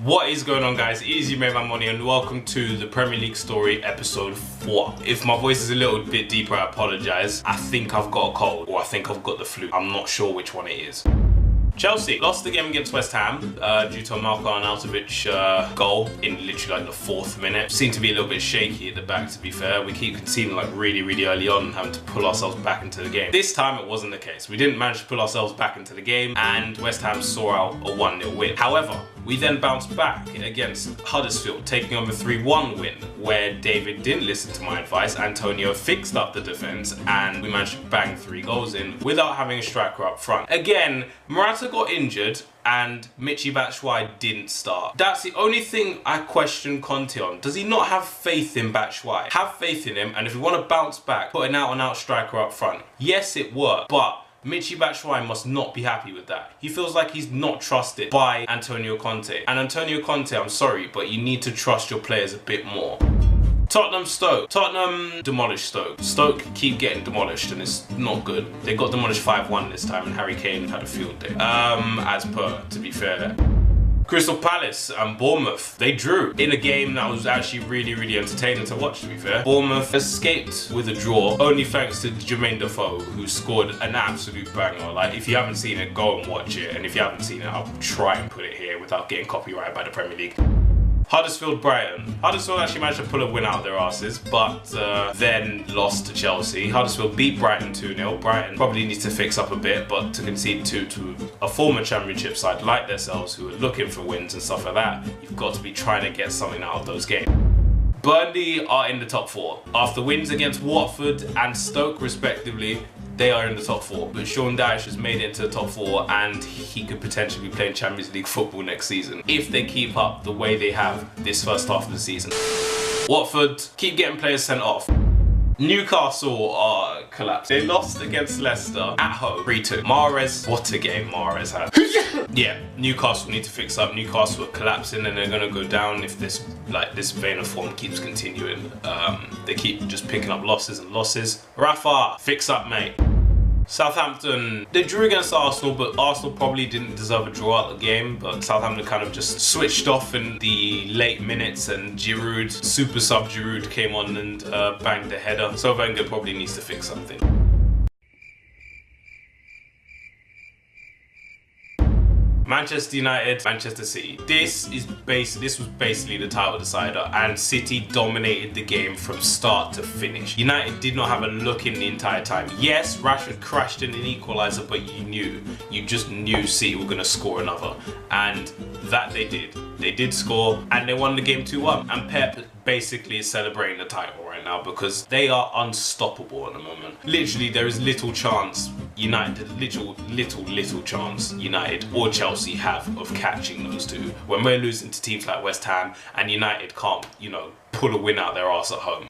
What is going on, guys? It is you made my money and welcome to the Premier League story episode 4. If my voice is a little bit deeper, I apologise. I think I've got a cold or I think I've got the flu. I'm not sure which one it is. Chelsea lost the game against West Ham due to a Marko Arnautovic goal in literally like the 4th minute. Seemed to be a little bit shaky at the back, to be fair. We keep conceding like really early on and having to pull ourselves back into the game. This time it wasn't the case. We didn't manage to pull ourselves back into the game and West Ham saw out a 1-0 win. However, we then bounced back against Huddersfield, taking on the 3-1 win, where David didn't listen to my advice. Antonio fixed up the defence and we managed to bang 3 goals in without having a striker up front. Again, Morata got injured and Michy Batshuayi didn't start. That's the only thing I question Conte on. Does he not have faith in Batshuayi? Have faith in him, and if we want to bounce back, put an out-and-out striker up front. Yes, it worked, but Michy Batshuayi must not be happy with that. He feels like he's not trusted by Antonio Conte. And Antonio Conte, I'm sorry, but you need to trust your players a bit more. Tottenham Stoke. Tottenham demolished Stoke. Stoke keep getting demolished and it's not good. They got demolished 5-1 this time and Harry Kane had a field day. As per, to be fair. Crystal Palace and Bournemouth, they drew in a game that was actually really entertaining to watch, to be fair. Bournemouth escaped with a draw, only thanks to Jermaine Defoe, who scored an absolute banger. Like, if you haven't seen it, go and watch it. And if you haven't seen it, I'll try and put it here without getting copyrighted by the Premier League. Huddersfield Brighton. Huddersfield actually managed to pull a win out of their asses, but then lost to Chelsea. Huddersfield beat Brighton 2-0. Brighton probably needs to fix up a bit, but to concede 2 to a former championship side like themselves who are looking for wins and stuff like that, you've got to be trying to get something out of those games. Burnley are in the top 4. After wins against Watford and Stoke respectively, they are in the top 4. But Sean Dyche has made it into the top 4 and he could potentially be playing Champions League football next season if they keep up the way they have this first half of the season. Watford keep getting players sent off. Newcastle are collapsed. They lost against Leicester at home 3-2. Mahrez, what a game Mahrez had. Yeah, Newcastle need to fix up. Newcastle are collapsing and they're gonna go down if this vein of form keeps continuing. They keep just picking up losses and losses. Rafa, fix up, mate. Southampton, they drew against Arsenal, but Arsenal probably didn't deserve a draw out the game, but Southampton kind of just switched off in the late minutes and Giroud, super sub Giroud came on and banged the header. So Wenger probably needs to fix something. Manchester United, Manchester City. This was basically the title decider and City dominated the game from start to finish. United did not have a look in the entire time. Yes, Rashford crashed in an equaliser, but you just knew City were going to score another. And that they did. They did score and they won the game 2-1. And Pep basically is celebrating the title right now because they are unstoppable at the moment. Literally, there is little chance United, little chance United or Chelsea have of catching those two when we're losing to teams like West Ham and United can't, pull a win out their arse at home.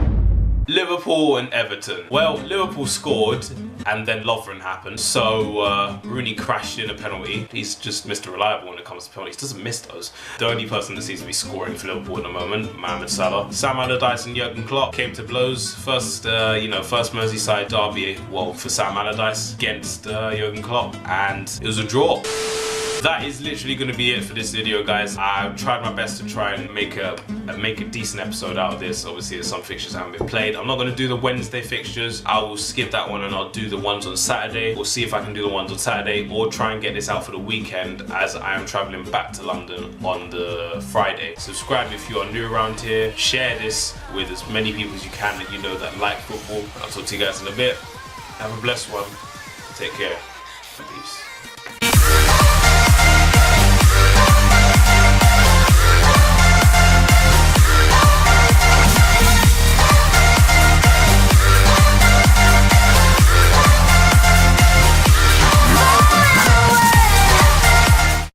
Liverpool and Everton. Well, Liverpool scored and then Lovren happened, so Rooney crashed in a penalty. He's just Mr. Reliable when it comes to penalties. He doesn't miss those. The only person that seems to be scoring for Liverpool at the moment, Mohamed Salah. Sam Allardyce and Jurgen Klopp came to blows. First Merseyside derby, for Sam Allardyce against Jurgen Klopp, and it was a draw. That is literally going to be it for this video, guys. I've tried my best to try and make a decent episode out of this. Obviously, there's some fixtures that haven't been played. I'm not going to do the Wednesday fixtures. I will skip that one and I'll do the ones on Saturday. We'll see if I can do the ones on Saturday or try and get this out for the weekend as I am traveling back to London on the Friday. Subscribe if you are new around here. Share this with as many people as you can that you know that like football. I'll talk to you guys in a bit. Have a blessed one. Take care. Peace.